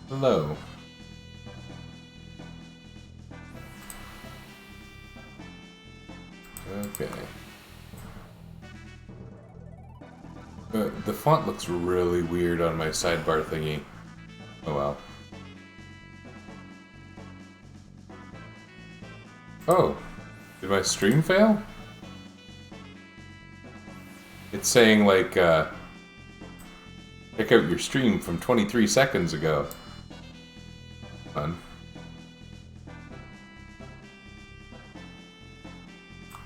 Hello. Okay. The font looks really weird on my sidebar thingy. Oh well. Oh, did my stream fail? It's saying like, check out your stream from 23 seconds ago. Fun.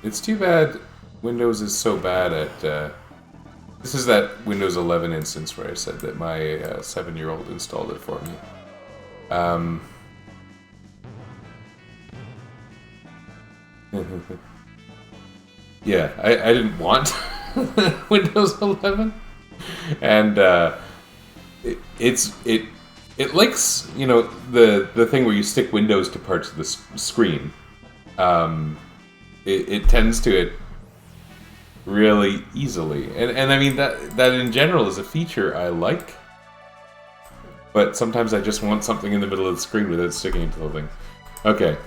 It's too bad Windows is so bad at, this is that Windows 11 instance where I said that my 7-year-old installed it for me. Yeah, I didn't want Windows 11, and it likes, you know, the thing where you stick Windows to parts of the screen. It tends to it really easily, and I mean that in general is a feature I like, but sometimes I just want something in the middle of the screen without sticking to the thing. Okay.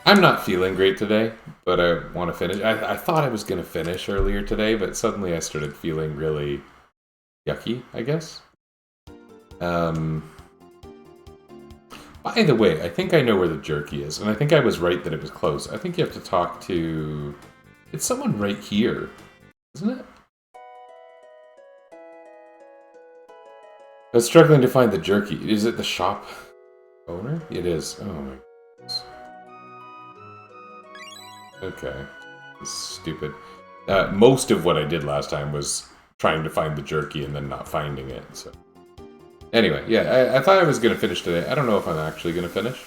I'm not feeling great today, but I want to finish. I thought I was going to finish earlier today, but suddenly I started feeling really yucky, I guess. By the way, I think I know where the jerky is, and I think I was right that it was close. I think you have to talk to... It's someone right here, isn't it? I was struggling to find the jerky. Is it the shop owner? It is. Oh my goodness. Okay. Stupid. Most of what I did last time was trying to find the jerky and then not finding it, so... Anyway, yeah, I thought I was going to finish today. I don't know if I'm actually going to finish.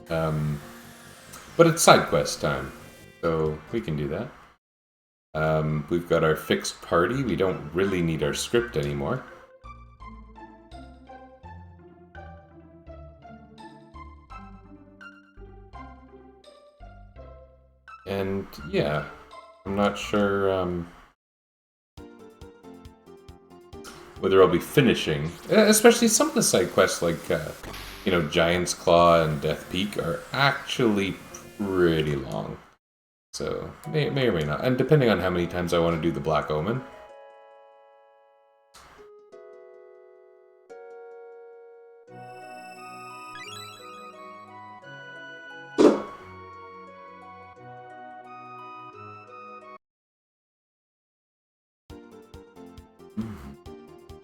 But it's side quest time, so we can do that. We've got our fixed party. We don't really need our script anymore. And, yeah, I'm not sure whether I'll be finishing. Especially some of the side quests, like, you know, Giant's Claw and Death Peak are actually pretty long. So, may or may not. And depending on how many times I want to do the Black Omen.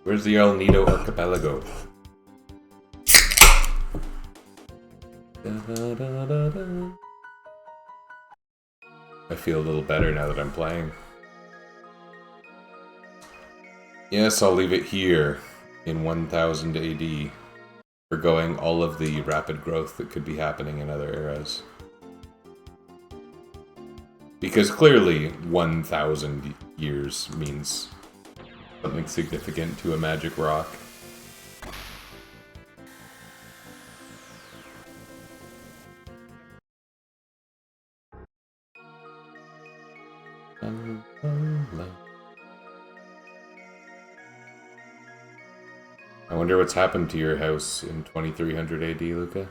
Where's the El Nido Archipelago? I feel a little better now that I'm playing. Yes, I'll leave it here in 1000 AD. Forgoing all of the rapid growth that could be happening in other eras. Because clearly 1000 years means something significant to a magic rock. I wonder what's happened to your house in 2300 AD, Luca?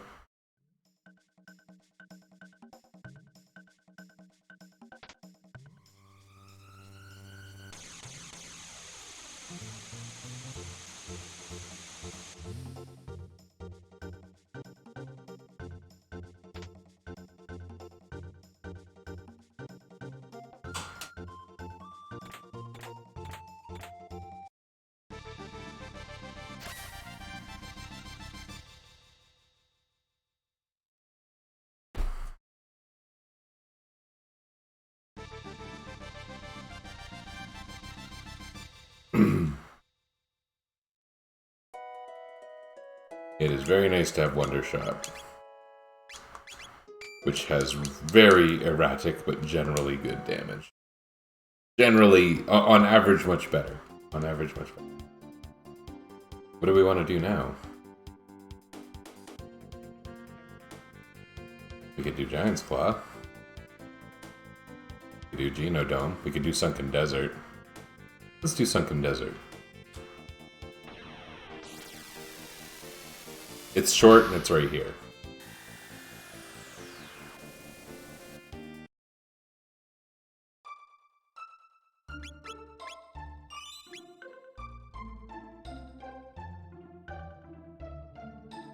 It is very nice to have Wonder Shot, which has very erratic but generally good damage. Generally, on average, much better. On average, much better. What do we want to do now? We could do Giant's Claw. We could do Genodome. We could do Sunken Desert. Let's do Sunken Desert. It's short and it's right here.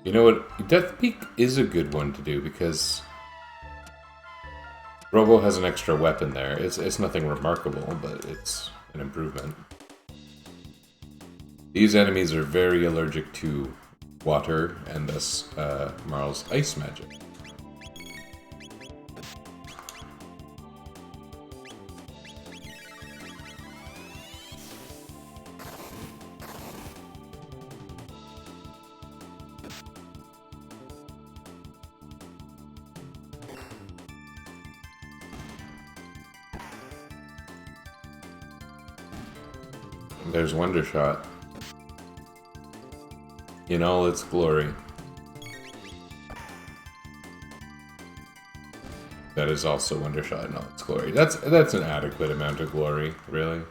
You know what? Death Peak is a good one to do because Robo has an extra weapon there. It's nothing remarkable, but it's an improvement. These enemies are very allergic to water and thus Marl's ice magic. There's Wonder Shot. In all its glory. That is also Wonder Shot in all its glory. That's an adequate amount of glory, really.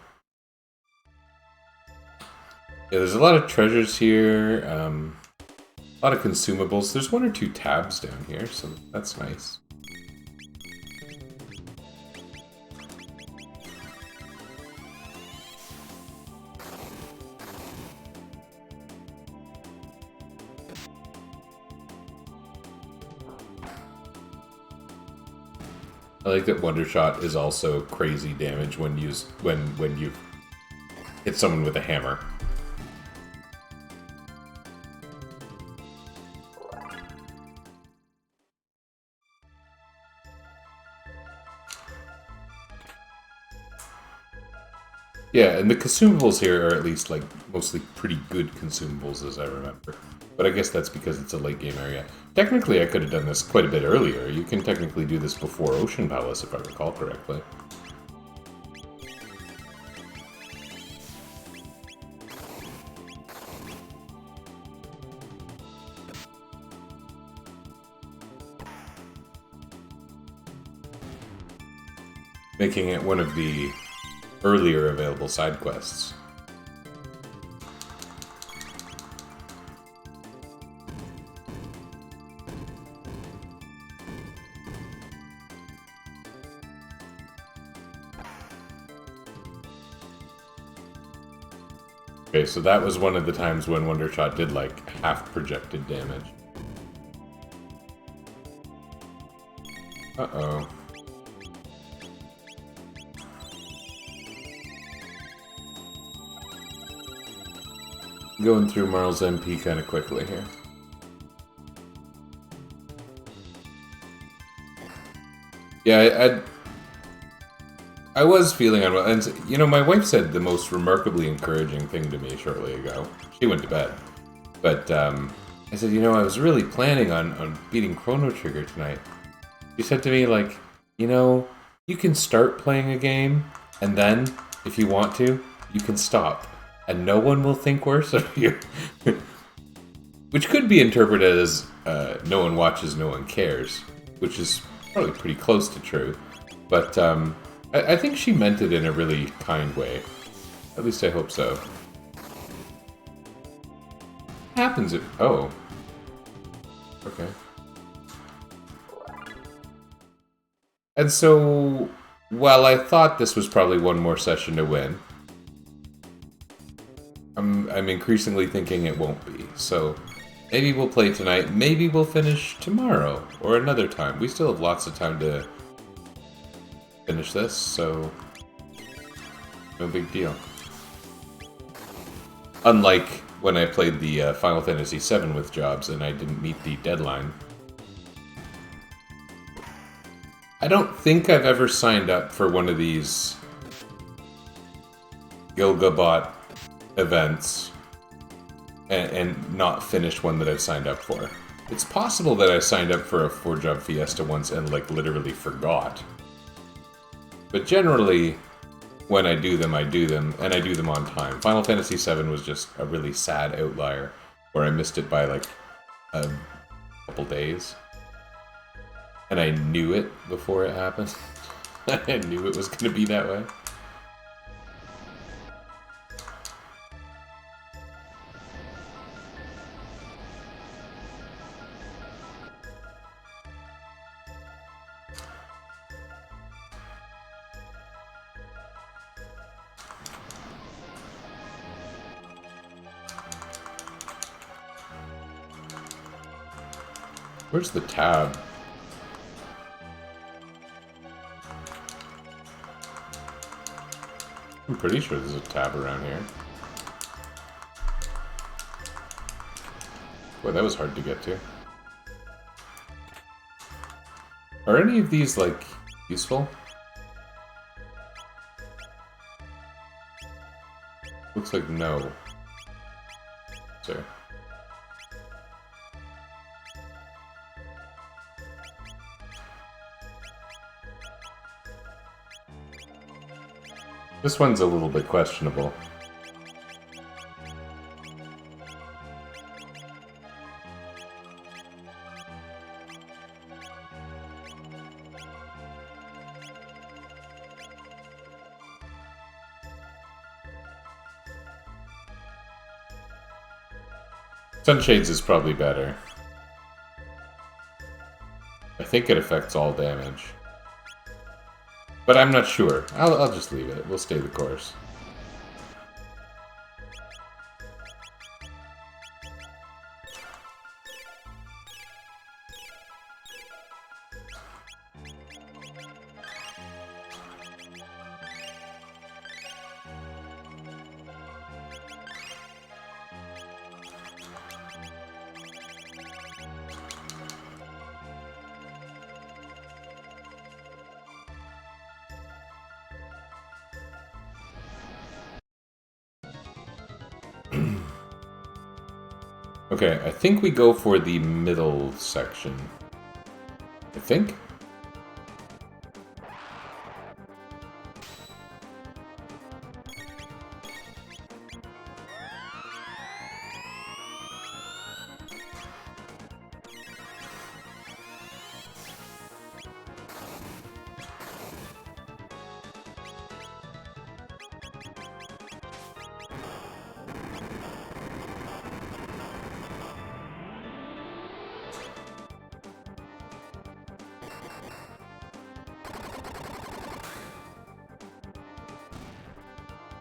Yeah, there's a lot of treasures here, a lot of consumables. There's 1 or 2 tabs down here, so that's nice. I like that Wonder Shot is also crazy damage when you hit someone with a hammer. Yeah, and the consumables here are at least like mostly pretty good consumables as I remember. But I guess that's because it's a late game area. Technically, I could have done this quite a bit earlier. You can technically do this before Ocean Palace, if I recall correctly. Making it one of the earlier available side quests. Okay, so that was one of the times when Wonder Shot did like half projected damage. Uh-oh. Going through Marl's MP kind of quickly here. Yeah, I was feeling unwell, and you know, my wife said the most remarkably encouraging thing to me shortly ago. She went to bed, but I said, you know, I was really planning on beating Chrono Trigger tonight. She said to me, like, you know, you can start playing a game, and then, if you want to, you can stop, and no one will think worse of you. Which could be interpreted as no one watches, no one cares, which is probably pretty close to true. But I think she meant it in a really kind way. At least I hope so. What happens if... Oh. Okay. And so, while I thought this was probably one more session to win, I'm increasingly thinking it won't be. So, maybe we'll play tonight, maybe we'll finish tomorrow, or another time. We still have lots of time to finish this, so no big deal. Unlike when I played the Final Fantasy VII with jobs and I didn't meet the deadline. I don't think I've ever signed up for one of these Gilgabot events and not finished one that I've signed up for. It's possible that I signed up for a 4-job fiesta once and like literally forgot. But generally, when I do them, and I do them on time. Final Fantasy VII was just a really sad outlier, where I missed it by like a couple days. And I knew it before it happened. I knew it was going to be that way. Where's the tab? I'm pretty sure there's a tab around here. Boy, that was hard to get to. Are any of these, like, useful? Looks like no. Sir. This one's a little bit questionable. Sunshades is probably better. I think it affects all damage. But I'm not sure. I'll just leave it. We'll stay the course. Okay, I think we go for the middle section. I think?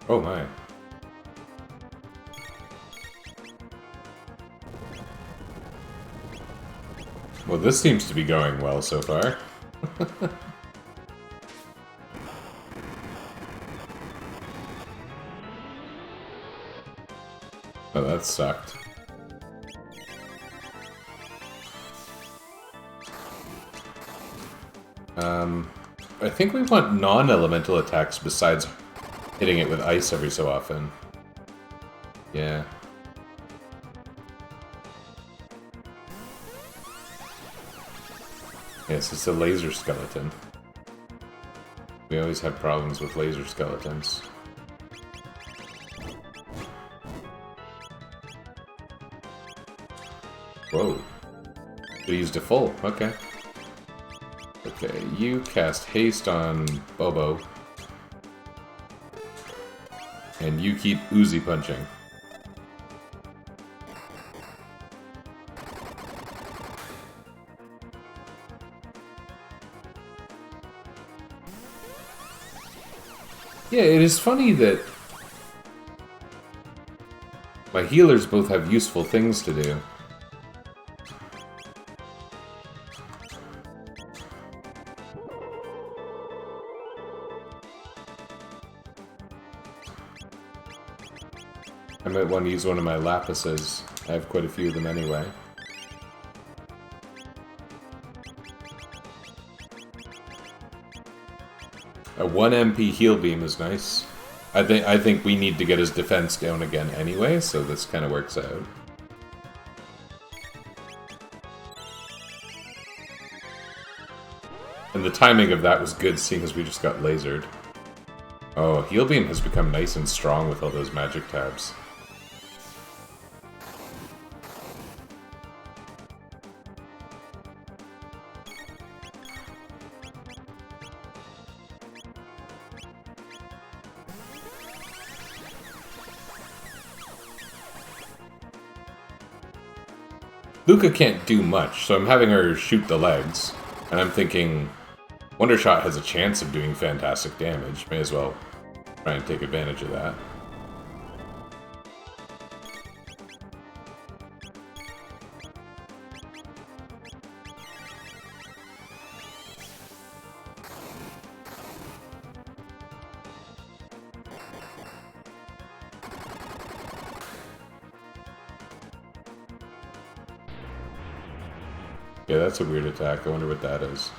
Oh my. Well, this seems to be going well so far. Oh, that sucked. I think we want non-elemental attacks besides hitting it with ice every so often. Yeah. Yes, it's a laser skeleton. We always have problems with laser skeletons. Whoa. We used a full, okay. Okay, you cast haste on Bobo. And you keep Uzi punching. Yeah, it is funny that my healers both have useful things to do. I might want to use one of my lapises. I have quite a few of them anyway. A 1 MP heal beam is nice. I think we need to get his defense down again anyway, so this kind of works out. And the timing of that was good, seeing as we just got lasered. Oh, heal beam has become nice and strong with all those magic tabs. Luca can't do much, so I'm having her shoot the legs. And I'm thinking, Wonder Shot has a chance of doing fantastic damage. May as well try and take advantage of that. Yeah, that's a weird attack. I wonder what that is.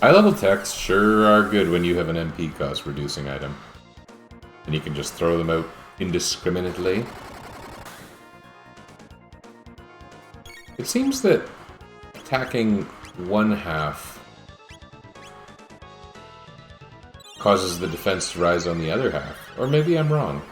High-level techs sure are good when you have an MP cost reducing item. And you can just throw them out indiscriminately. It seems that attacking one half causes the defense to rise on the other half. Or maybe I'm wrong.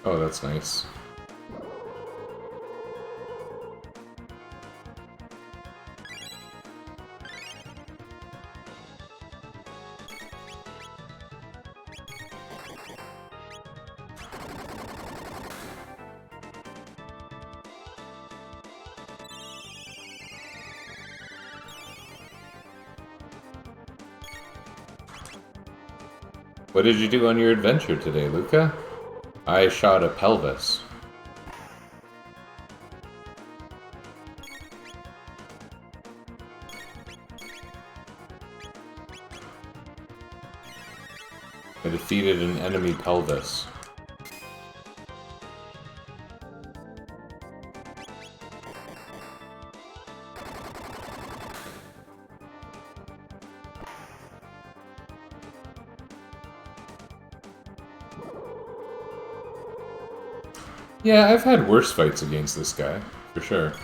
Oh, that's nice. What did you do on your adventure today, Luca? I shot a pelvis. I defeated an enemy pelvis. Yeah, I've had worse fights against this guy, for sure.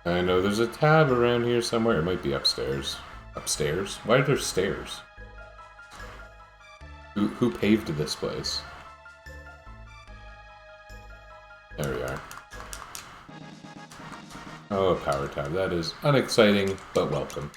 I know there's a tab around here somewhere. It might be upstairs. Upstairs? Why are there stairs? Who paved this place? There we are. Oh, a power tab. That is unexciting, but welcome.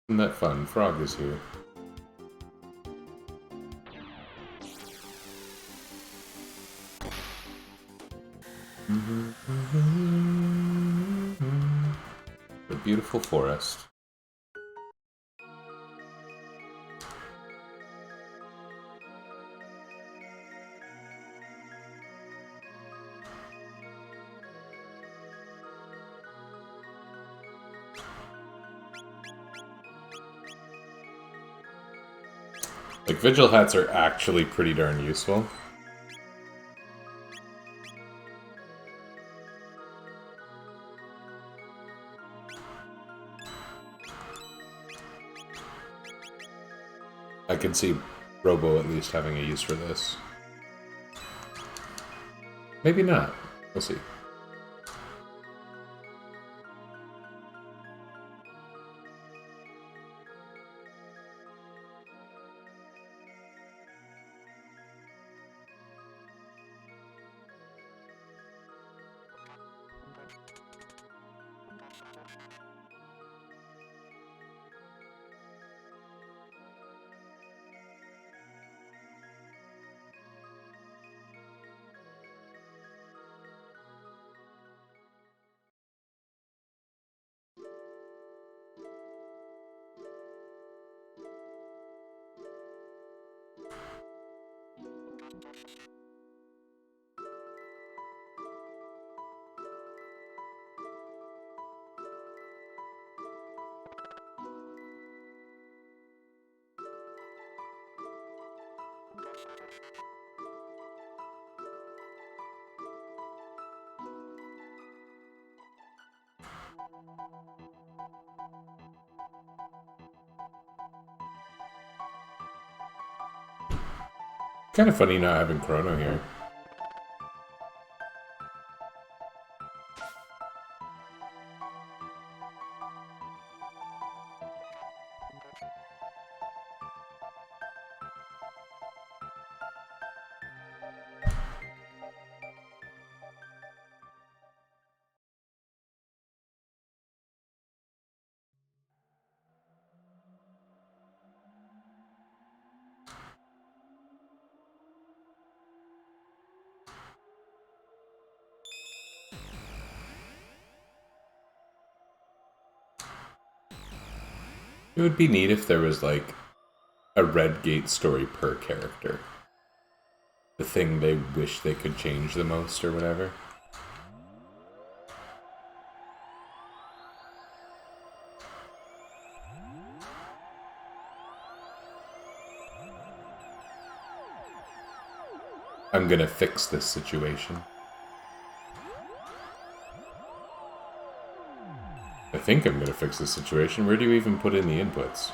Isn't that fun? Frog is here. A beautiful forest. Like, vigil hats are actually pretty darn useful. I can see Robo at least having a use for this. Maybe not. We'll see. Kind of funny not having Chrono here. It would be neat if there was, like, a Red Gate story per character. The thing they wish they could change the most or whatever. I'm gonna fix this situation. I think I'm gonna fix this situation. Where do you even put in the inputs?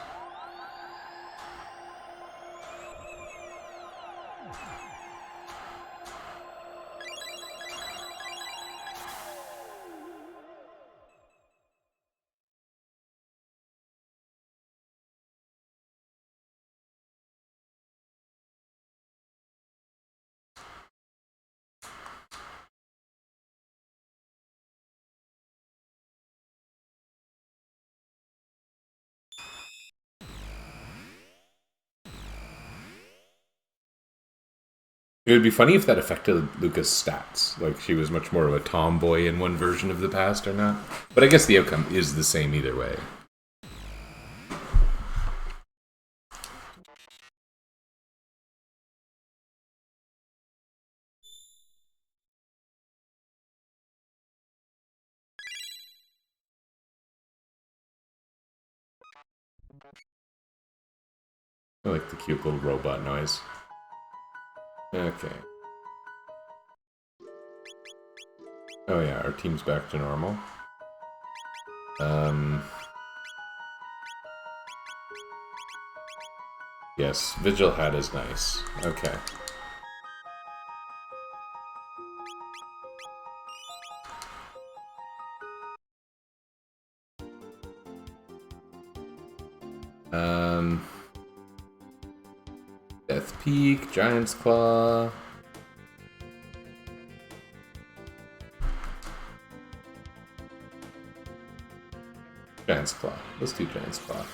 It would be funny if that affected Luca's stats. Like, she was much more of a tomboy in one version of the past or not. But I guess the outcome is the same either way. I like the cute little robot noise. Okay. Oh yeah, our team's back to normal. Yes, Vigil hat is nice. Okay. Death Peak, Giant's Claw. Giant's Claw. Let's do Giant's Claw.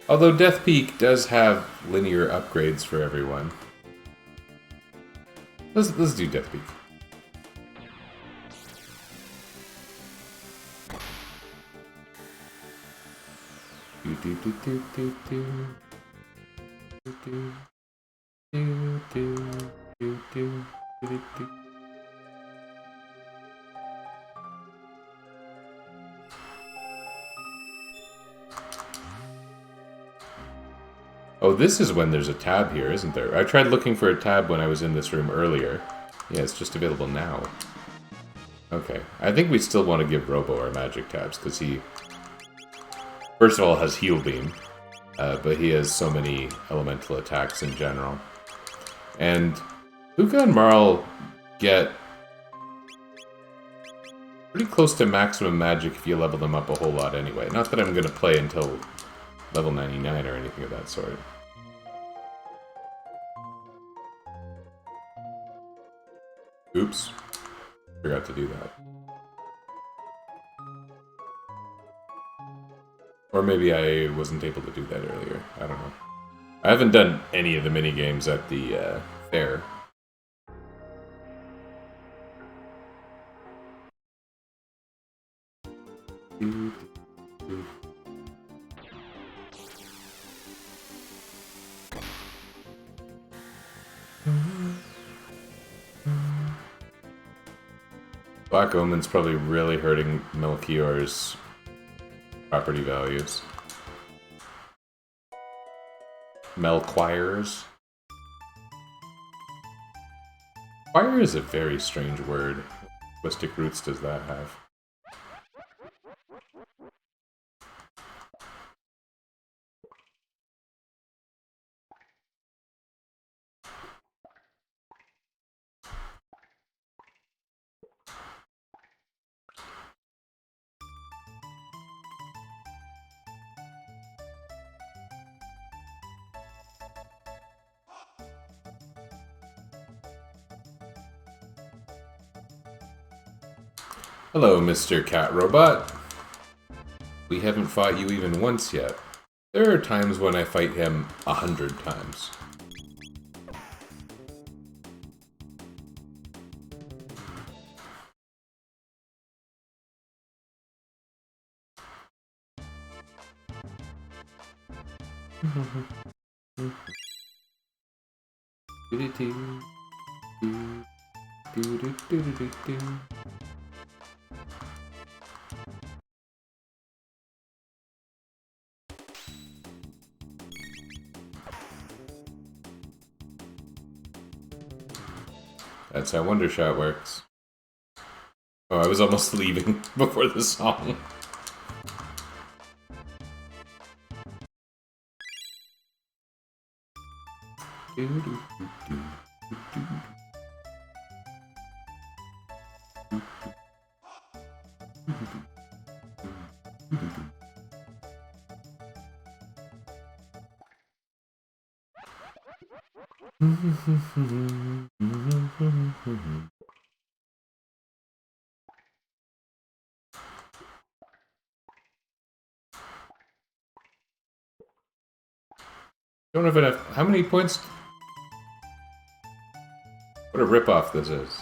Although Death Peak does have linear upgrades for everyone. Let's do Death Peak. Oh, this is when there's a tab here, isn't there? I tried looking for a tab when I was in this room earlier. Yeah, it's just available now. Okay. I think we still want to give Robo our magic tabs, because he, first of all, has Heal Beam, but he has so many elemental attacks in general. And Luca and Marl get pretty close to maximum magic if you level them up a whole lot anyway. Not that I'm going to play until level 99 or anything of that sort. Oops. Forgot to do that. Or maybe I wasn't able to do that earlier. I don't know. I haven't done any of the mini-games at the fair. Black Omen's probably really hurting Melchior's property values. Melchior's? Choir is a very strange word. What linguistic roots does that have? Hello, Mr. Cat Robot. We haven't fought you even once yet. There are times when I fight him 100 times. That's how Wondershot works. Oh, I was almost leaving before the song. Don't have enough. How many points? What a ripoff this is.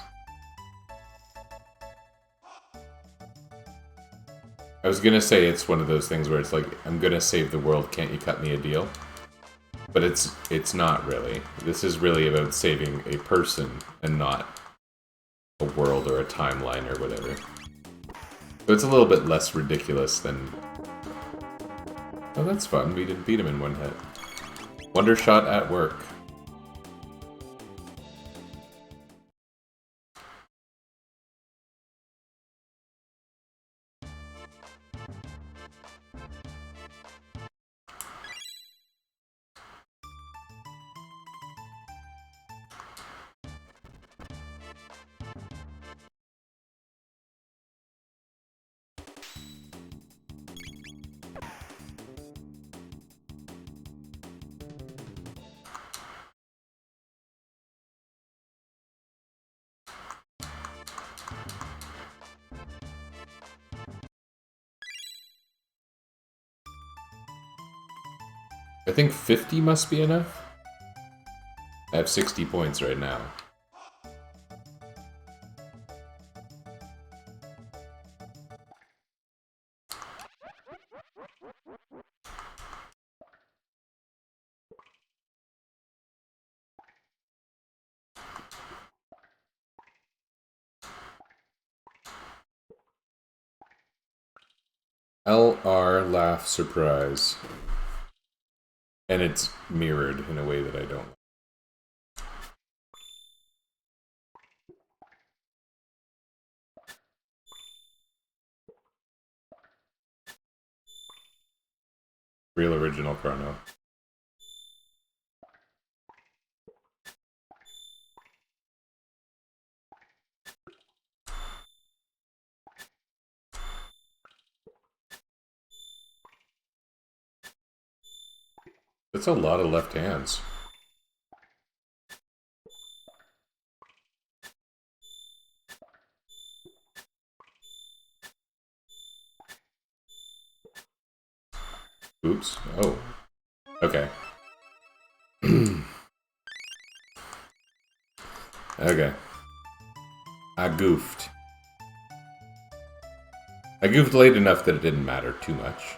I was gonna say it's one of those things where it's like, I'm gonna save the world, can't you cut me a deal? But it's not really. This is really about saving a person and not a world or a timeline or whatever. So it's a little bit less ridiculous than... Oh, that's fun. We didn't beat him in one hit. Wondershot at work. I think 50 must be enough. I have 60 points right now. LR laugh surprise. And it's mirrored in a way that I don't like. Real original Chrono. That's a lot of left hands. Oops. Oh. Okay. Okay. I goofed. I goofed late enough that it didn't matter too much.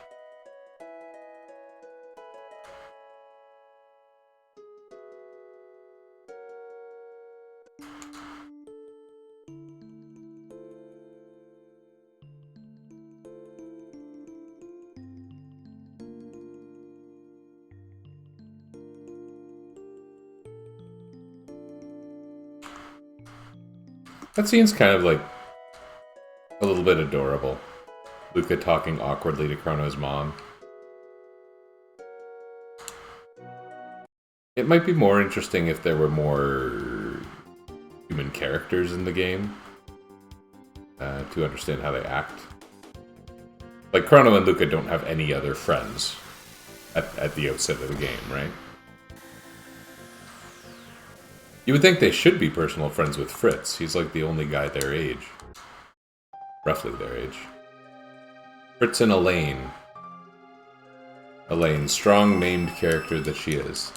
That scene's kind of like a little bit adorable. Luca talking awkwardly to Chrono's mom. It might be more interesting if there were more human characters in the game to understand how they act. Like, Chrono and Luca don't have any other friends at the outset of the game, right? You would think they should be personal friends with Fritz. He's like the only guy their age. Roughly their age. Fritz and Elaine. Elaine, strong named character that she is.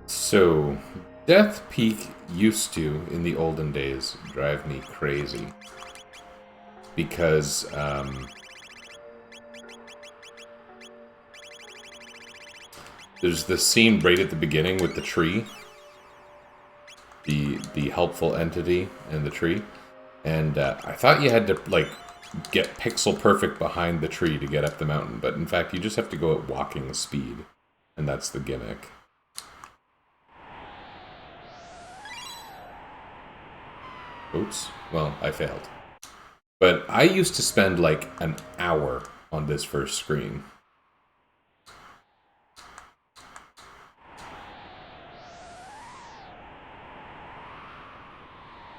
So, Death Peak used to, in the olden days, drive me crazy. Because, there's this scene right at the beginning with the tree. The helpful entity in the tree. And I thought you had to, like, get pixel perfect behind the tree to get up the mountain. But in fact, you just have to go at walking speed. And that's the gimmick. Oops. Well, I failed. But I used to spend like an hour on this first screen.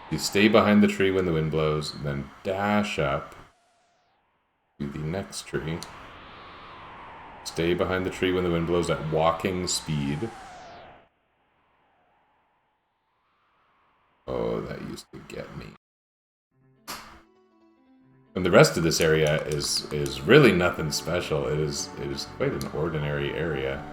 You stay behind the tree when the wind blows, and then dash up to the next tree. Stay behind the tree when the wind blows at walking speed. Oh, that used to get me. And the rest of this area is really nothing special. It is quite an ordinary area.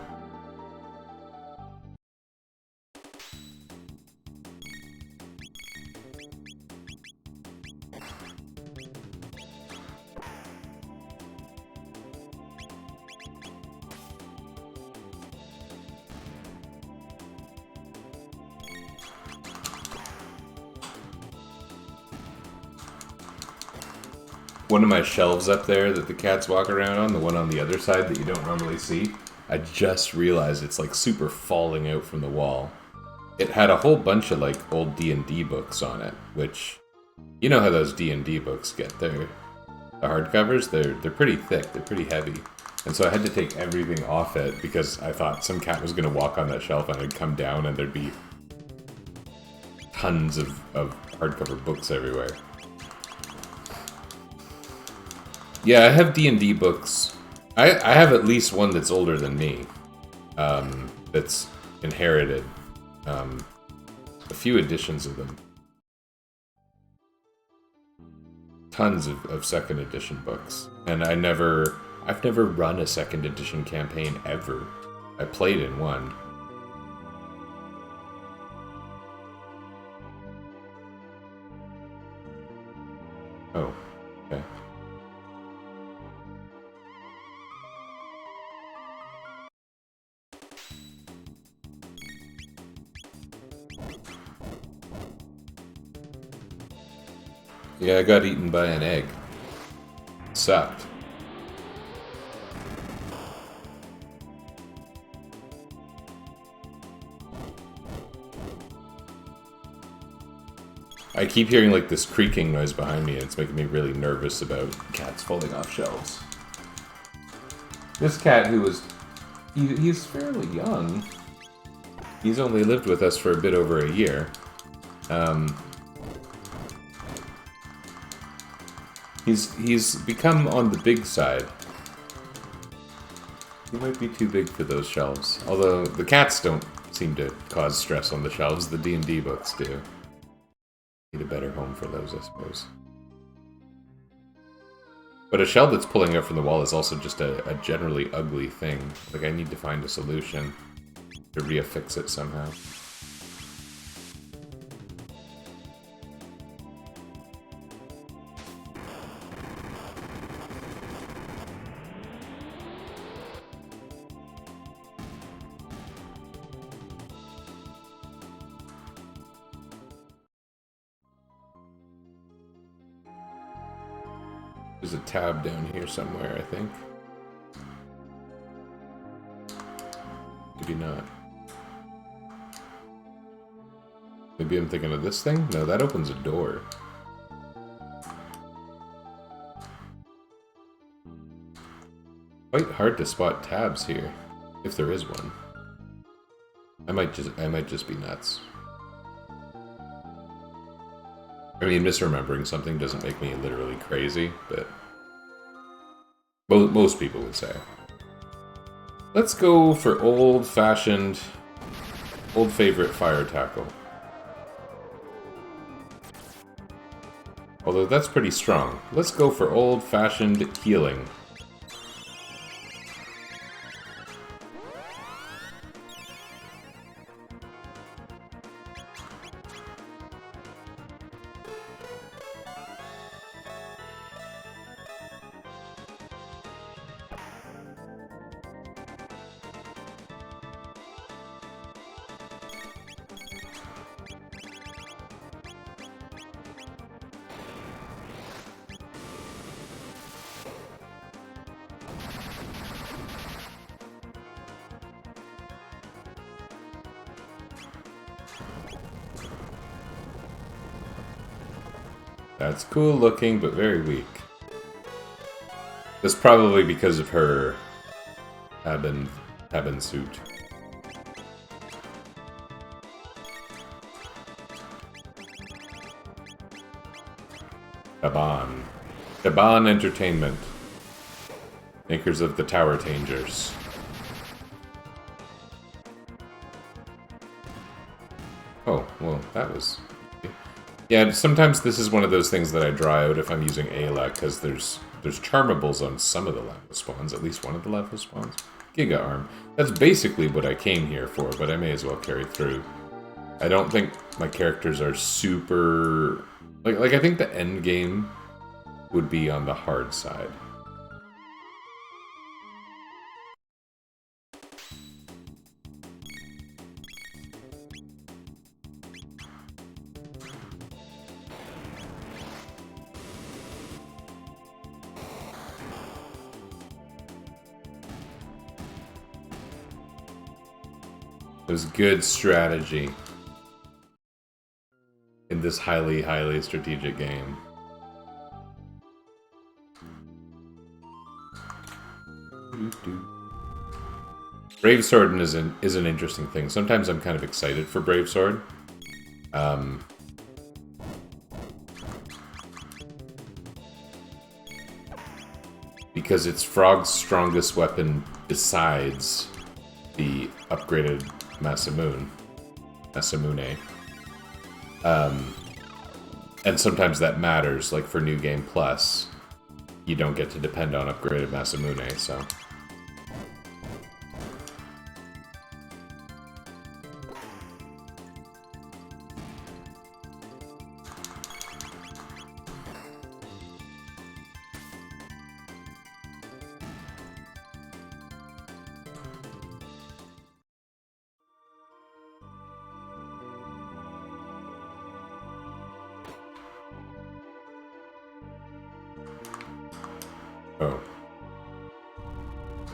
One of my shelves up there that the cats walk around on, the one on the other side that you don't normally see, I just realized it's like super falling out from the wall. It had a whole bunch of like old D&D books on it, which, you know how those D&D books get. The hardcovers, they're pretty thick, they're pretty heavy. And so I had to take everything off it because I thought some cat was going to walk on that shelf and I'd come down and there'd be tons of hardcover books everywhere. Yeah, I have D&D books. I have at least one that's older than me. That's inherited. A few editions of them. Tons of second edition books. And I've never run a second edition campaign ever. I played in one. Oh, okay. Yeah, I got eaten by an egg. Sucked. I keep hearing like this creaking noise behind me and it's making me really nervous about cats falling off shelves. This cat who was... he's fairly young. He's only lived with us for a bit over a year. He's become on the big side. He might be too big for those shelves. Although the cats don't seem to cause stress on the shelves, the D&D books do. Need a better home for those, I suppose. But a shell that's pulling up from the wall is also just a generally ugly thing. Like, I need to find a solution to reaffix it somehow. There's a tab down here somewhere, I think. Maybe not. Maybe I'm thinking of this thing? No, that opens a door. Quite hard to spot tabs here, if there is one. I might just be nuts. I mean, misremembering something doesn't make me literally crazy, but most people would say. Let's go for old-fashioned, old favorite fire tackle. Although that's pretty strong. Let's go for old-fashioned healing. That's cool looking, but very weak. That's probably because of her Haben suit. Shaban Entertainment. Makers of the Tower Tangers. Oh, well, that was... Yeah, sometimes this is one of those things that I draw out if I'm using Ayla, because there's charmables on some of the level spawns, at least one of the level spawns. Giga Arm. That's basically what I came here for, but I may as well carry through. I don't think my characters are super... Like I think the end game would be on the hard side. It was good strategy in this highly, highly strategic game. Brave Sword is an interesting thing. Sometimes I'm kind of excited for Brave Sword. Because it's Frog's strongest weapon besides the upgraded Masamune. And sometimes that matters, like for New Game Plus, you don't get to depend on upgraded Masamune, so...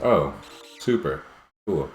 Oh, super. Cool.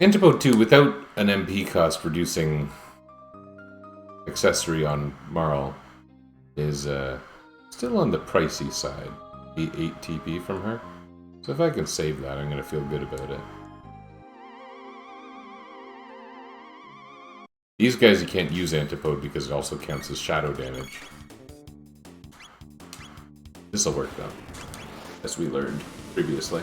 Antipode 2, without an MP cost reducing accessory on Marl, is still on the pricey side. 8 TP from her. So if I can save that, I'm going to feel good about it. These guys you can't use Antipode because it also counts as shadow damage. This'll work though, as we learned previously.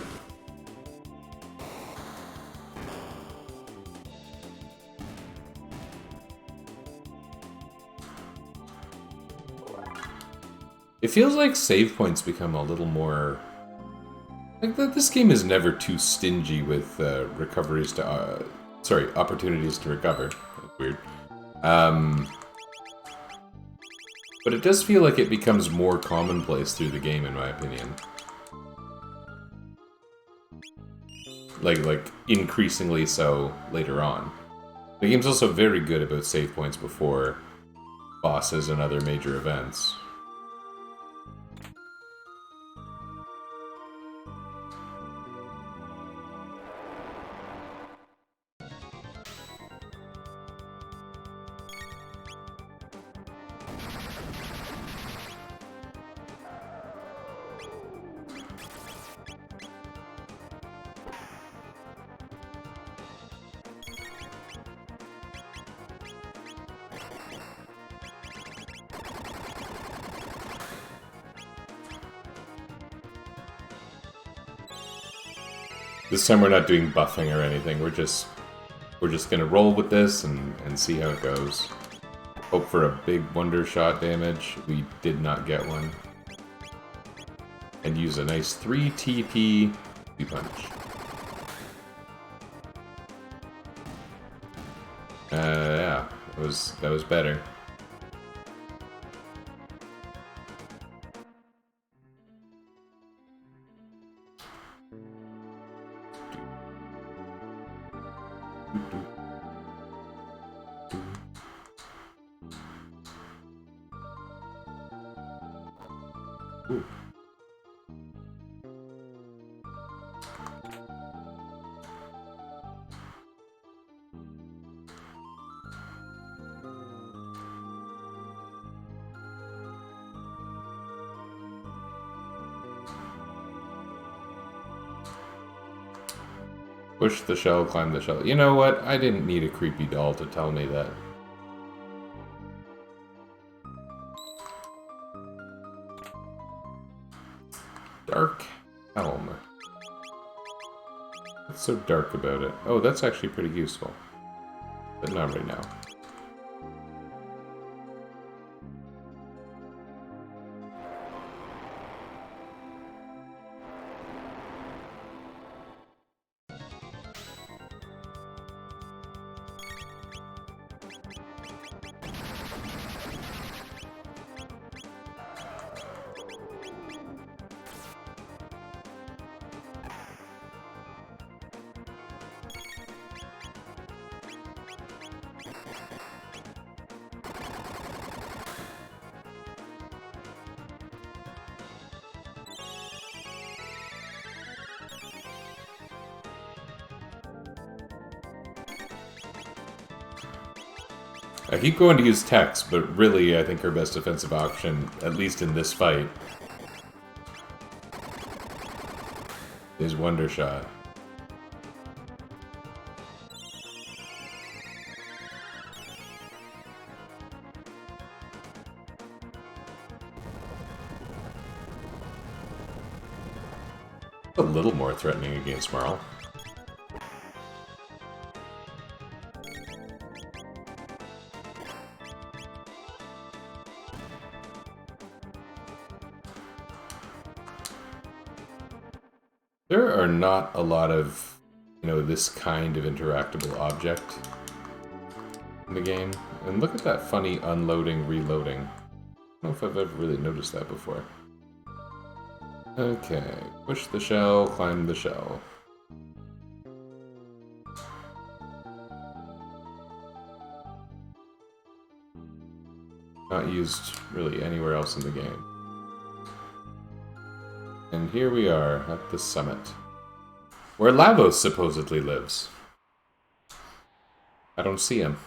It feels like save points become a little more... Like, this game is never too stingy with recoveries to... sorry, opportunities to recover. That's weird. But it does feel like it becomes more commonplace through the game, in my opinion. Like increasingly so later on. The game's also very good about save points before bosses and other major events. This time we're not doing buffing or anything. We're just gonna roll with this and see how it goes. Hope for a big wonder shot damage. We did not get one. And use a nice 3 TP punch. Yeah, that was better. Ooh. Push the shell, climb the shell. You know what? I didn't need a creepy doll to tell me that. Dark Helm. What's so dark about it? Oh, that's actually pretty useful. But not right now. I keep going to use text, but really I think our best defensive option, at least in this fight, is Wonder Shot. A little more threatening against Marl. There are not a lot of, this kind of interactable object in the game. And look at that funny unloading, reloading. I don't know if I've ever really noticed that before. Okay, push the shell, climb the shell. Not used really anywhere else in the game. And here we are at the summit, where Lavos supposedly lives. I don't see him.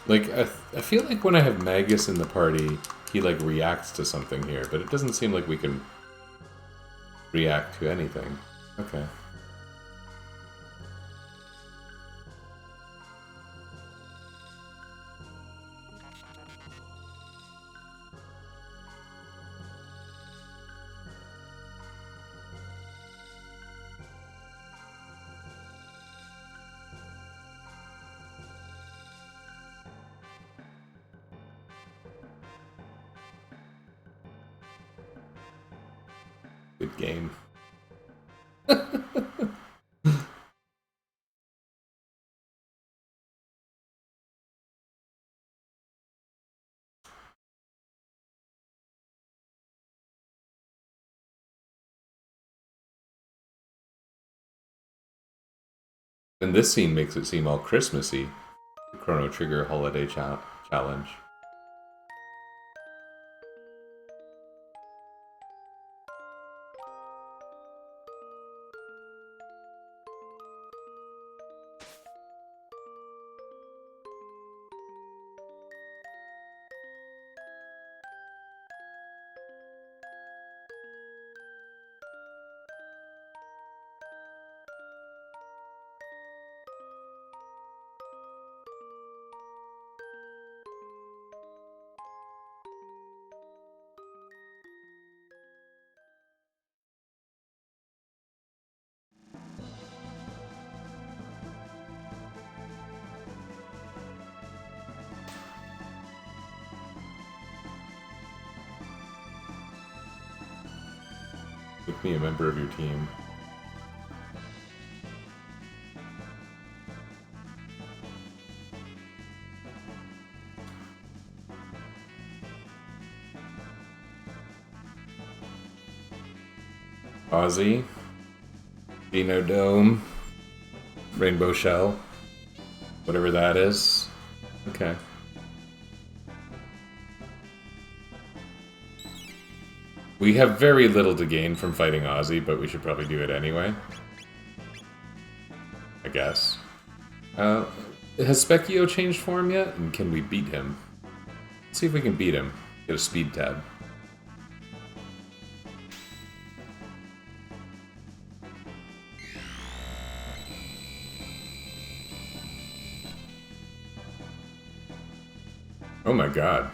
Like, I feel like when I have Magus in the party, he, like, reacts to something here, but it doesn't seem like we can react to anything. Okay. Good game. And this scene makes it seem all Christmassy. The Chrono Trigger Holiday Challenge. Make me a member of your team. Ozzy, Dino Dome, Rainbow Shell, whatever that is. Okay. We have very little to gain from fighting Ozzy, but we should probably do it anyway. I guess. Has Specchio changed form yet? And can we beat him? Let's see if we can beat him. Get a speed tab. Oh my god.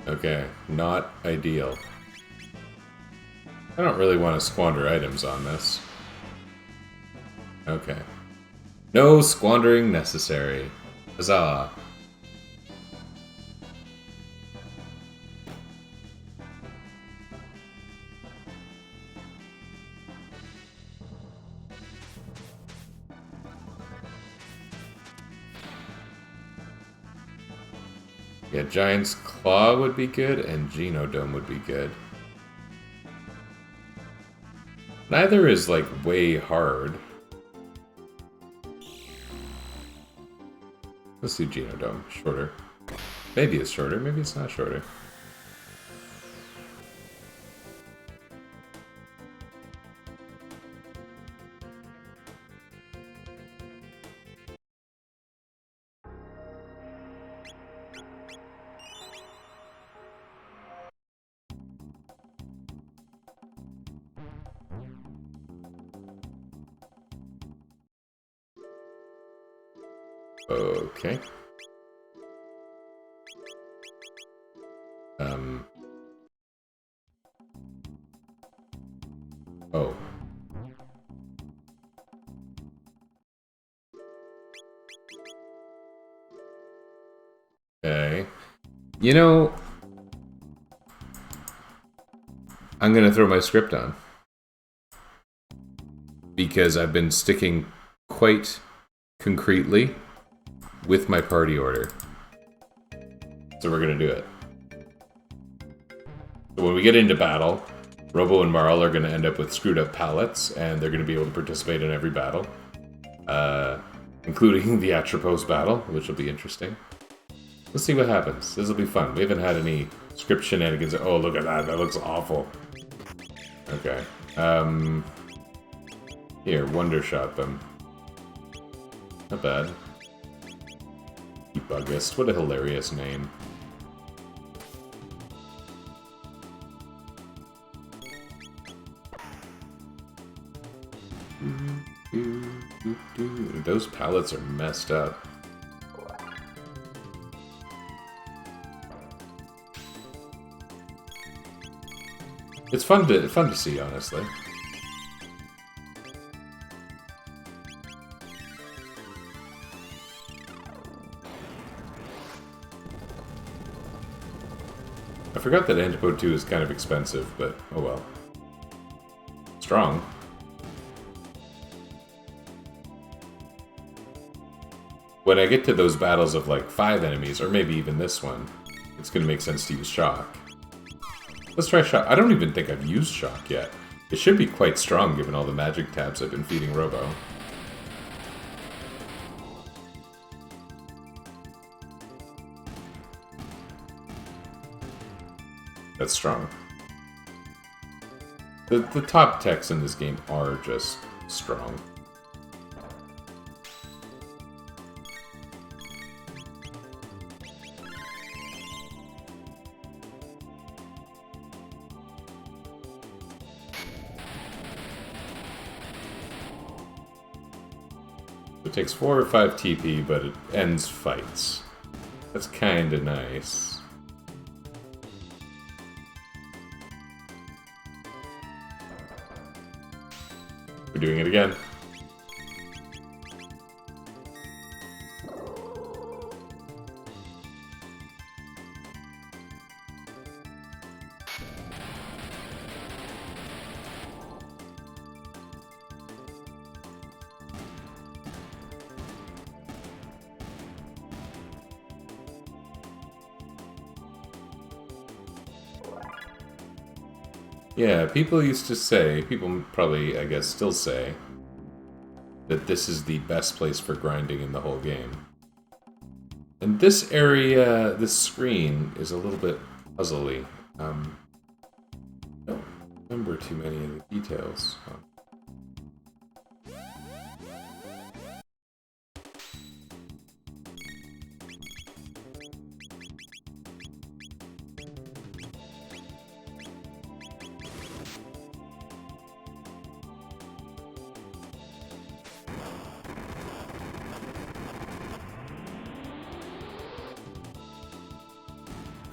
Okay, not ideal. I don't really want to squander items on this. Okay. No squandering necessary. Huzzah. Yeah, Giant's Claw would be good, and Genodome would be good. Neither is, like, way hard. Let's do Genodome. Shorter. Maybe it's shorter, maybe it's not shorter. Okay. Oh. Okay. You know, I'm gonna throw my script on. Because I've been sticking quite concretely with my party order. So we're gonna do it. So when we get into battle, Robo and Marl are gonna end up with screwed up pallets, and they're gonna be able to participate in every battle. Including the Atropos battle, which will be interesting. Let's see what happens. This will be fun. We haven't had any script shenanigans. Oh, look at that. That looks awful. Okay. Here, Wonder Shot them. Not bad. Buggist. What a hilarious name. Those pallets are messed up. It's fun to see, honestly. I forgot that Antipode 2 is kind of expensive, but oh well. Strong. When I get to those battles of like 5 enemies, or maybe even this one, it's gonna make sense to use Shock. Let's try Shock. I don't even think I've used Shock yet. It should be quite strong given all the magic tabs I've been feeding Robo. That's strong. The top techs in this game are just strong. It takes 4 or 5 TP, but it ends fights. That's kinda nice. We're doing it again. Yeah, people used to say, people probably, I guess, still say, that this is the best place for grinding in the whole game. And this area, this screen, is a little bit puzzly. I don't remember too many of the details.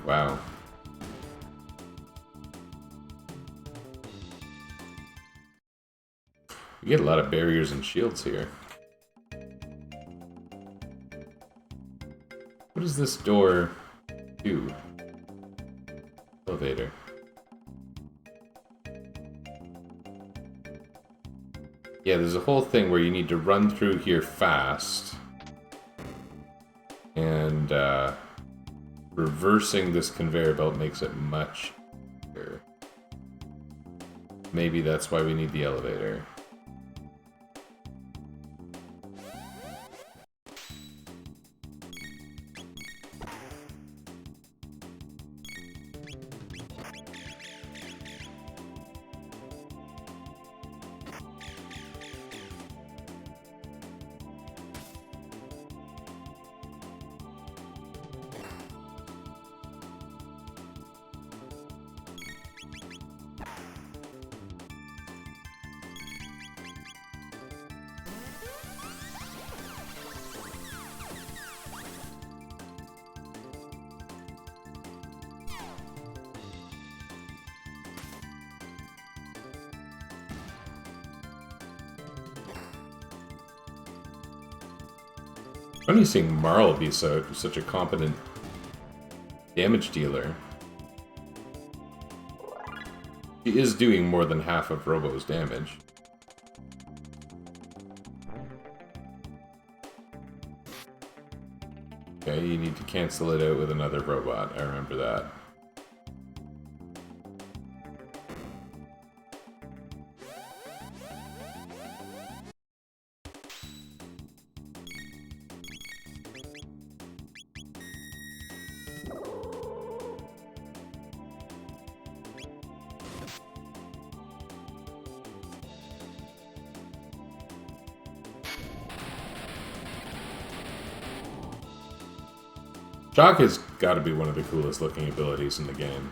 Wow. You get a lot of barriers and shields here. What does this door do? Elevator. Yeah, there's a whole thing where you need to run through here fast. And, reversing this conveyor belt makes it much easier. maybe that's why we need the elevator. Funny seeing Marl be such a competent damage dealer. She is doing more than half of Robo's damage. Okay, you need to cancel it out with another robot. I remember that. Shock has got to be one of the coolest looking abilities in the game.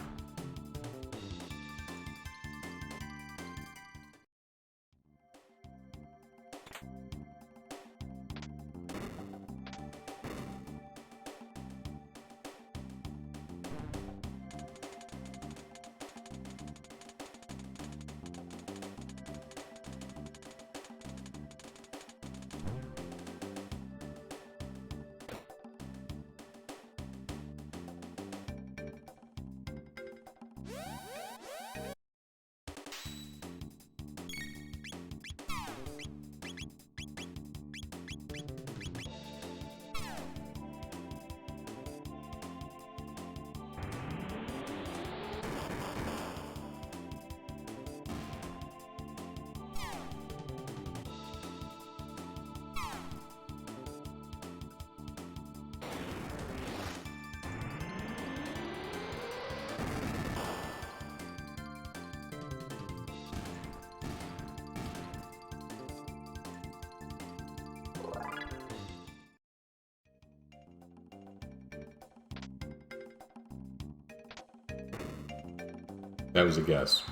That was a guess.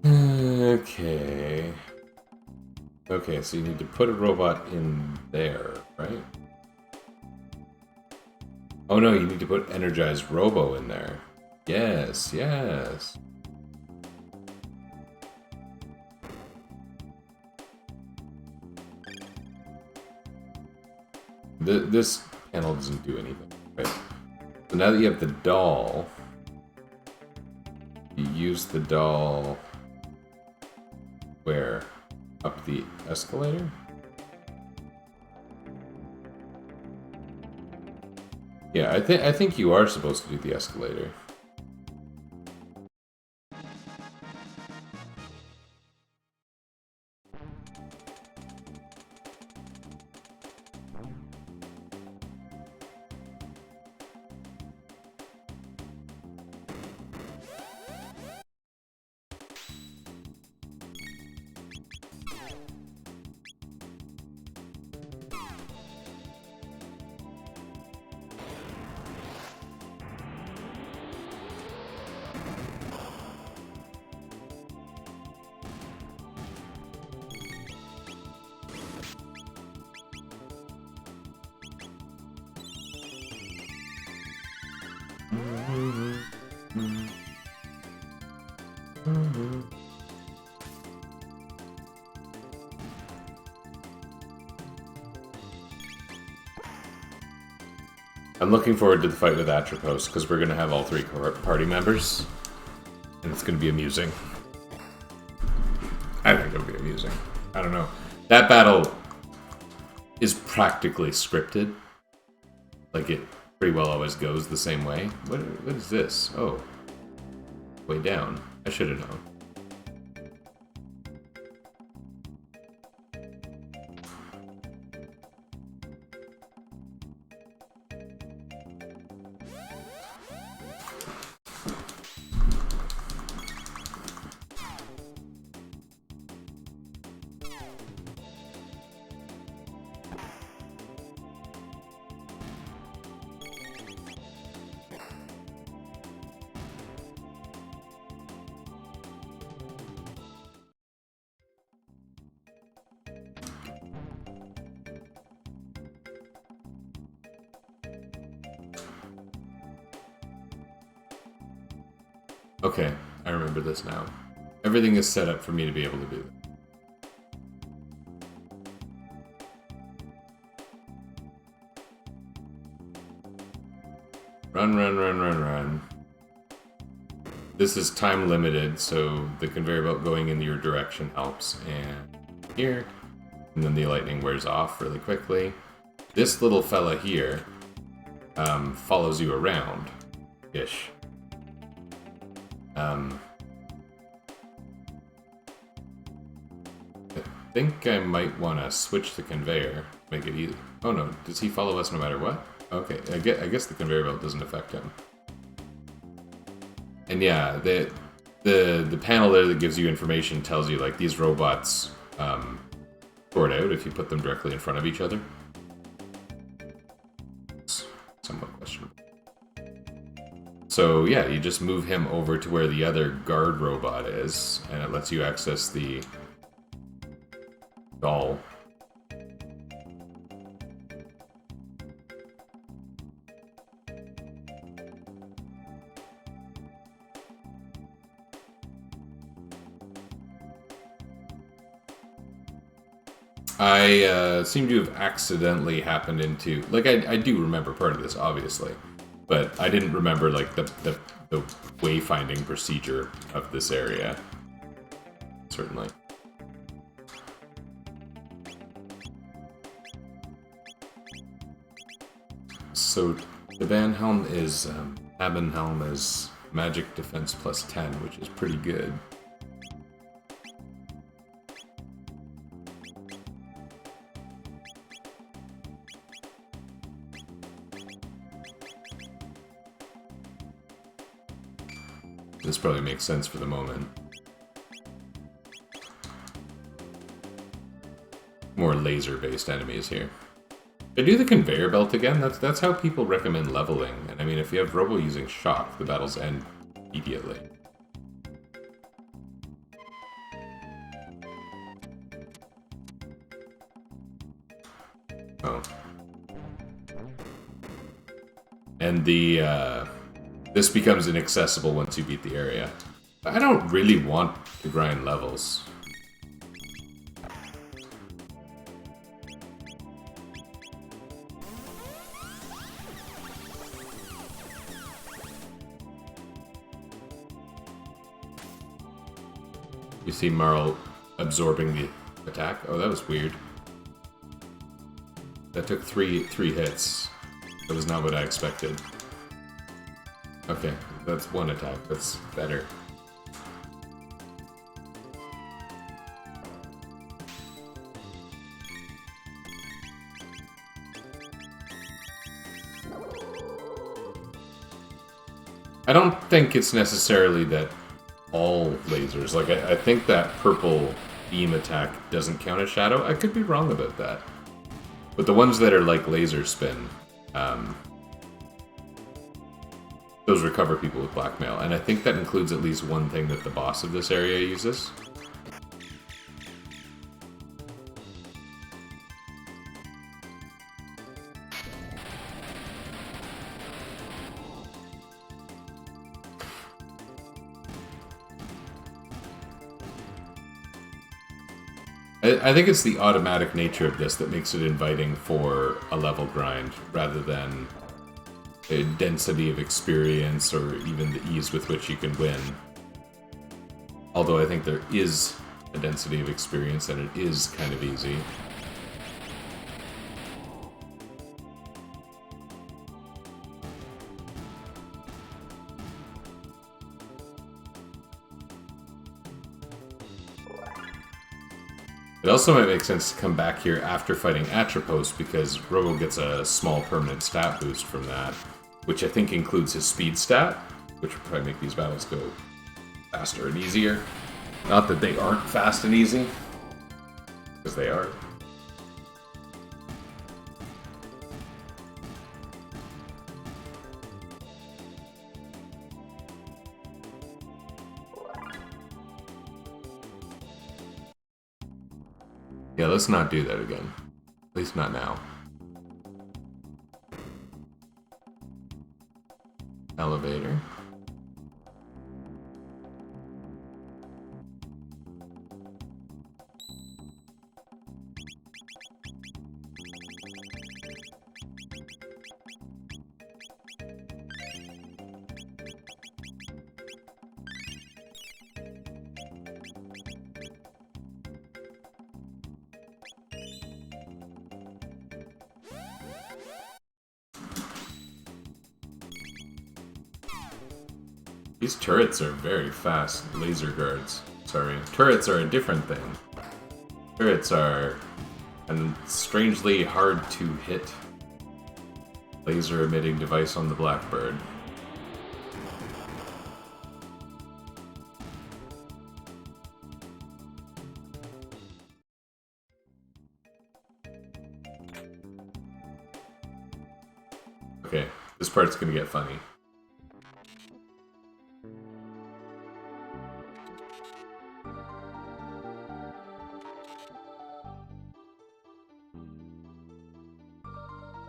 Okay. Okay, so you need to put a robot in there, right? Oh no, you need to put Energized Robo in there. Yes, yes. This panel doesn't do anything, right? So now that you have the doll, you use the doll where? Up the escalator? Yeah, I think you are supposed to do the escalator. I'm looking forward to the fight with Atropos, because we're going to have all three party members, and it's going to be amusing. I think it'll be amusing. I don't know. That battle is practically scripted. Like, it pretty well always goes the same way. What is this? Oh. way down. I should have known. Okay, I remember this now. Everything is set up for me to be able to do that. Run, run, run, run, run. This is time limited, so the conveyor belt going in your direction helps. And here, and then the lightning wears off really quickly. This little fella here follows you around-ish. I think I might want to switch the conveyor, make it easy. Oh no, does he follow us no matter what? Okay, I guess the conveyor belt doesn't affect him. And yeah, the panel there that gives you information tells you like these robots sort out if you put them directly in front of each other. It's somewhat questionable. So yeah, you just move him over to where the other guard robot is, and it lets you access the doll. I seem to have accidentally happened into... Like, I do remember part of this, obviously. But I didn't remember, like, the wayfinding procedure of this area. Certainly. So, the Banhelm is... Abenhelm is magic defense plus 10, which is pretty good. This probably makes sense for the moment. More laser-based enemies here. Should I do the conveyor belt again? That's how people recommend leveling. And I mean, if you have Robo using shock, the battles end immediately. Oh. And this becomes inaccessible once you beat the area. I don't really want to grind levels. You see Marl absorbing the attack? Oh, that was weird. That took three hits. That was not what I expected. Okay, that's one attack. That's better. I don't think it's necessarily that all lasers... Like, I think that purple beam attack doesn't count as shadow. I could be wrong about that. But the ones that are like laser spin... those recover people with blackmail, and I think that includes at least one thing that the boss of this area uses. I think it's the automatic nature of this that makes it inviting for a level grind, rather than a density of experience or even the ease with which you can win. Although I think there is a density of experience and it is kind of easy. It also might make sense to come back here after fighting Atropos, because Robo gets a small permanent stat boost from that, which I think includes his speed stat, which will probably make these battles go faster and easier. Not that they aren't fast and easy, because they are. Yeah, let's not do that again. At least not now. Elevator. These turrets are very fast laser guards. Sorry, turrets are a different thing. Turrets are a strangely hard to hit laser emitting device on the Blackbird. Okay, this part's gonna get funny.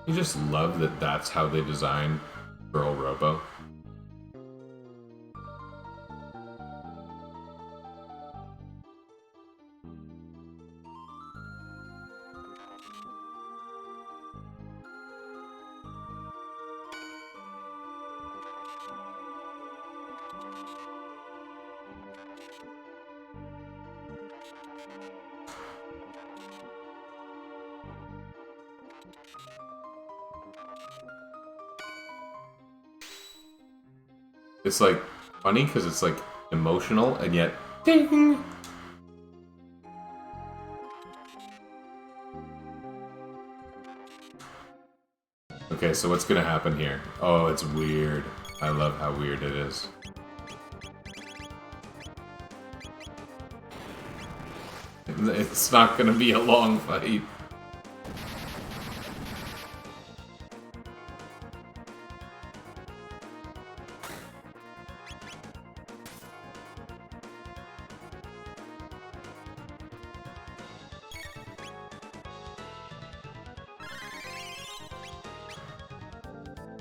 You just love that that's how they design Girl Robo. It's like funny because it's like emotional and yet ding. Okay, so what's gonna happen here? Oh, it's weird. I love how weird it is. It's not gonna be a long fight.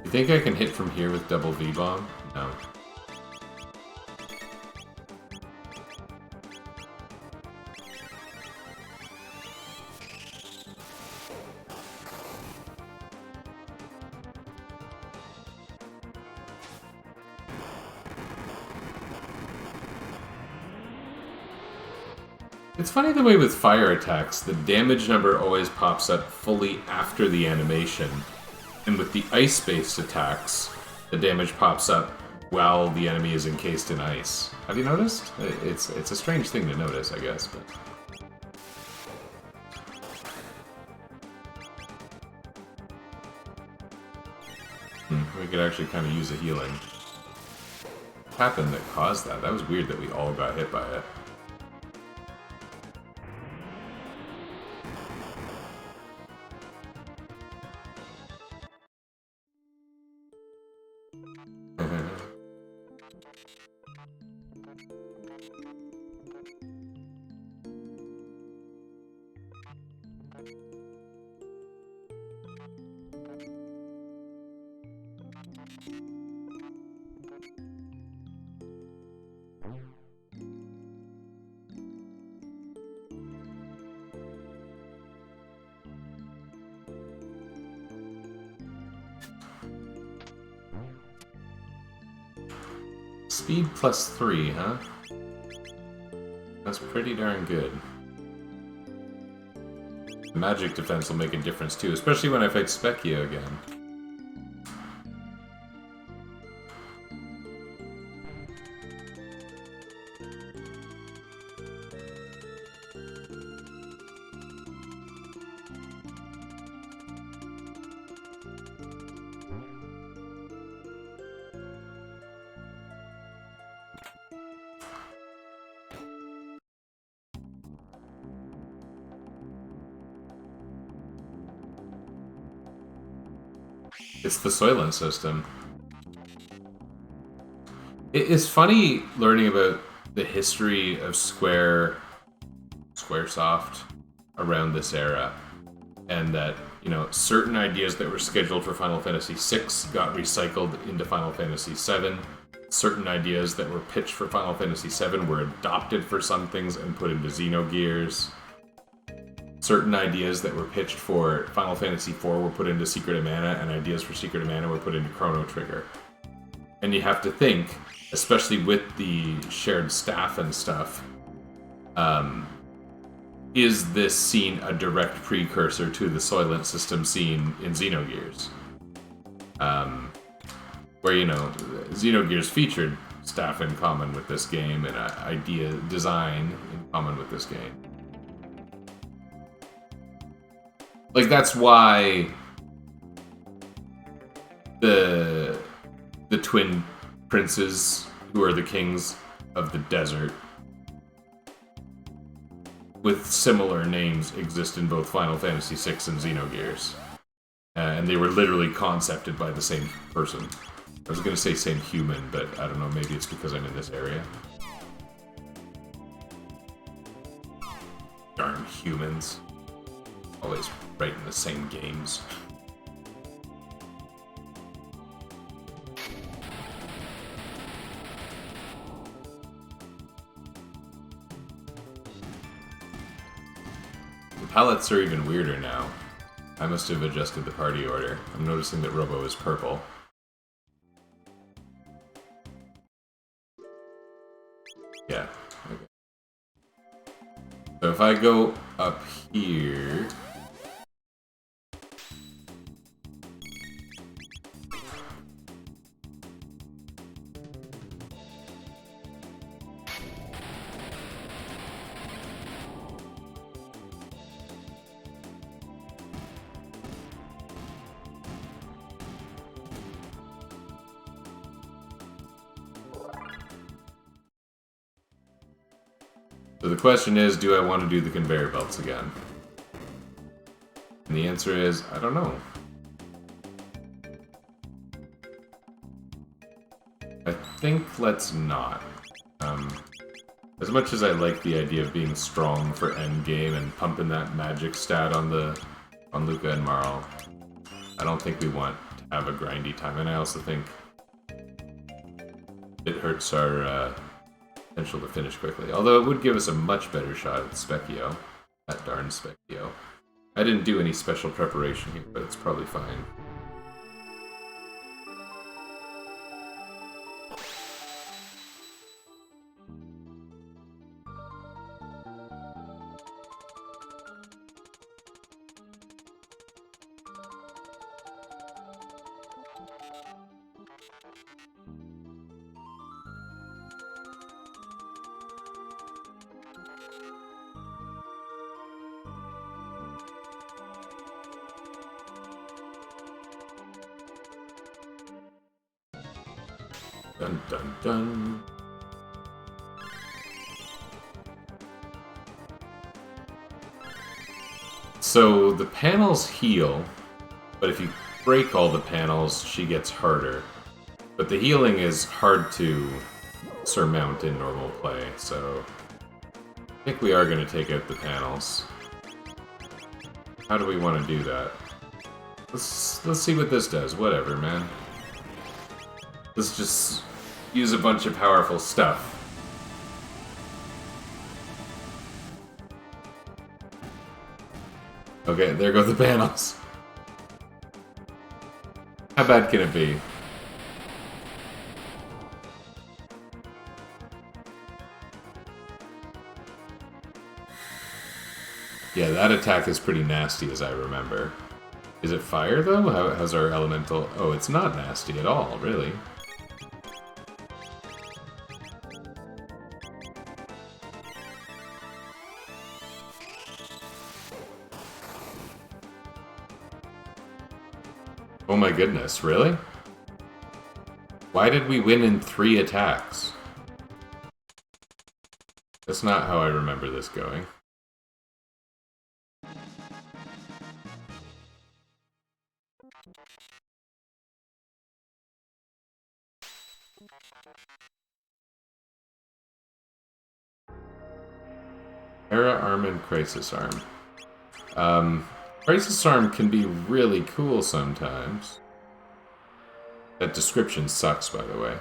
You think I can hit from here with double V-bomb? No. It's funny the way with fire attacks, the damage number always pops up fully after the animation. And with the ice-based attacks, the damage pops up while the enemy is encased in ice. Have you noticed? It's a strange thing to notice, I guess, but... we could actually kind of use a healing. What happened that caused that? That was weird that we all got hit by it. Speed plus 3, huh? That's pretty darn good. Magic defense will make a difference too, especially when I fight Specchio again. It's the Soylent system. It is funny learning about the history of Squaresoft around this era, and that, you know, certain ideas that were scheduled for Final Fantasy VI got recycled into Final Fantasy VII. Certain ideas that were pitched for Final Fantasy VII were adopted for some things and put into Xenogears. Certain ideas that were pitched for Final Fantasy IV were put into Secret of Mana, and ideas for Secret of Mana were put into Chrono Trigger. And you have to think, especially with the shared staff and stuff, is this scene a direct precursor to the Soylent system scene in Xenogears? Where, you know, Xenogears featured staff in common with this game and idea design in common with this game. Like, that's why the twin princes, who are the kings of the desert, with similar names, exist in both Final Fantasy VI and Xenogears. And they were literally concepted by the same person. I was going to say same human, but I don't know, maybe it's because I'm in this area. Darn humans. Always writing the same games. The palettes are even weirder now. I must have adjusted the party order. I'm noticing that Robo is purple. Yeah. Okay. So if I go up here... So the question is, do I want to do the conveyor belts again? And the answer is, I don't know. I think let's not. As much as I like the idea of being strong for endgame and pumping that magic stat on Luca and Marl, I don't think we want to have a grindy time, and I also think it hurts our potential to finish quickly. Although it would give us a much better shot at Specchio. That darn Specchio. I didn't do any special preparation here, but it's probably fine. Dun dun dun. So the panels heal, but if you break all the panels, she gets harder. But the healing is hard to surmount in normal play, so I think we are going to take out the panels. How do we want to do that? Let's see what this does. Whatever, man. Let's just use a bunch of powerful stuff. Okay, there go the panels. How bad can it be? Yeah, that attack is pretty nasty, as I remember. Is it fire, though? How's our elemental... Oh, it's not nasty at all, really. Oh my goodness, really? Why did we win in 3 attacks? That's not how I remember this going. Era Arm and Crisis Arm. Crisis Arm can be really cool sometimes. That description sucks, by the way.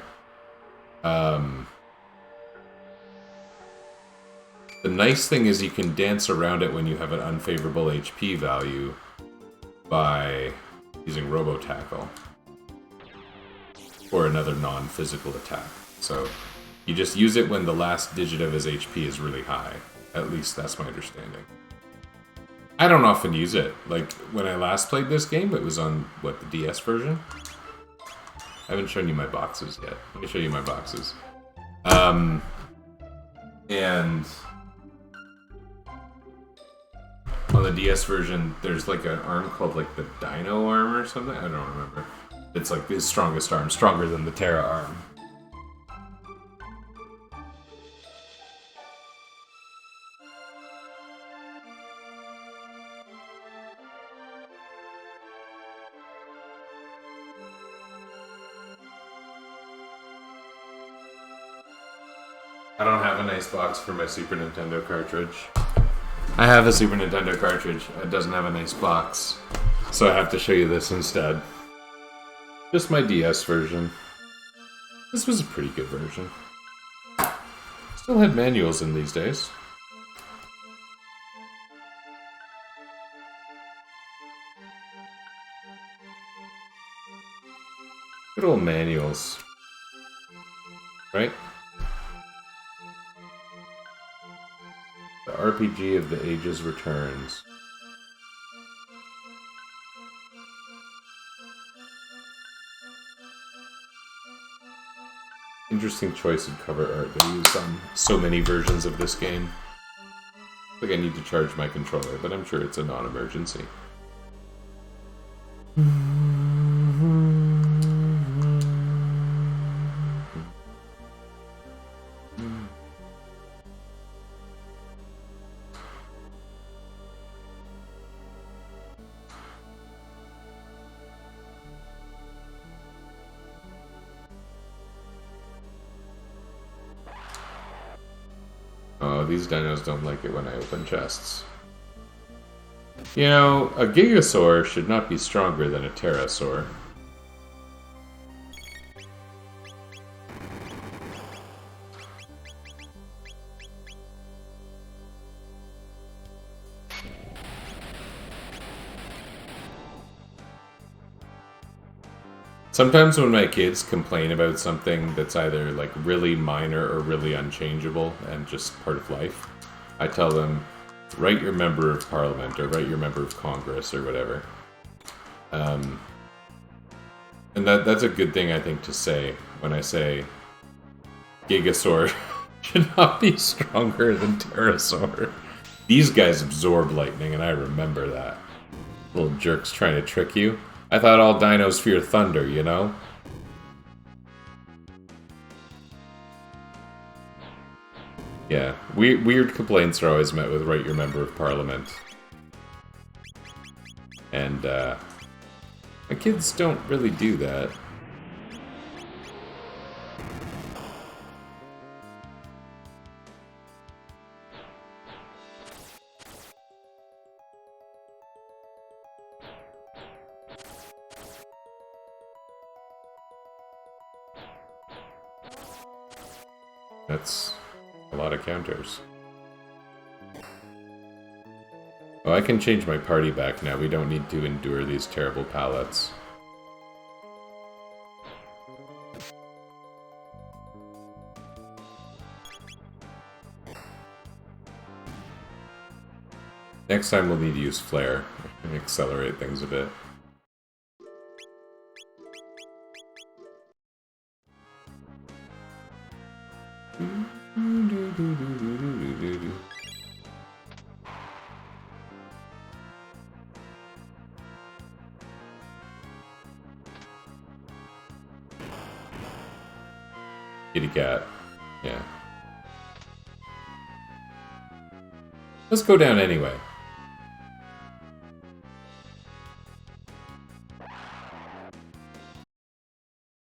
The nice thing is you can dance around it when you have an unfavorable HP value by using Robo Tackle or another non-physical attack. So you just use it when the last digit of his HP is really high. At least that's my understanding. I don't often use it. Like, when I last played this game, it was on, what, the DS version? I haven't shown you my boxes yet. Let me show you my boxes. And on the DS version, there's like an arm called like the Dino arm or something. I don't remember. It's like his strongest arm, stronger than the Terra arm. I don't have a nice box for my Super Nintendo cartridge. I have a Super Nintendo cartridge. It doesn't have a nice box. So I have to show you this instead. Just my DS version. This was a pretty good version. Still had manuals in these days. Good old manuals. Right? The RPG of the Ages returns. Interesting choice of cover art they used on so many versions of this game. I think I need to charge my controller, but I'm sure it's a non-emergency. Oh, these dinos don't like it when I open chests. You know, a Gigasaur should not be stronger than a Pterosaur. Sometimes when my kids complain about something that's either like really minor or really unchangeable and just part of life, I tell them, write your member of parliament or write your member of Congress or whatever. And that's a good thing, I think, to say when I say Gigasaur should not be stronger than Pterosaur. These guys absorb lightning, and I remember that. Little jerks trying to trick you. I thought all dinos fear thunder, you know? Yeah, weird complaints are always met with write your member of parliament. And, my kids don't really do that. That's a lot of counters. Oh, I can change my party back now. We don't need to endure these terrible pallets. Next time we'll need to use Flare and accelerate things a bit. Kitty cat. Yeah. Let's go down anyway.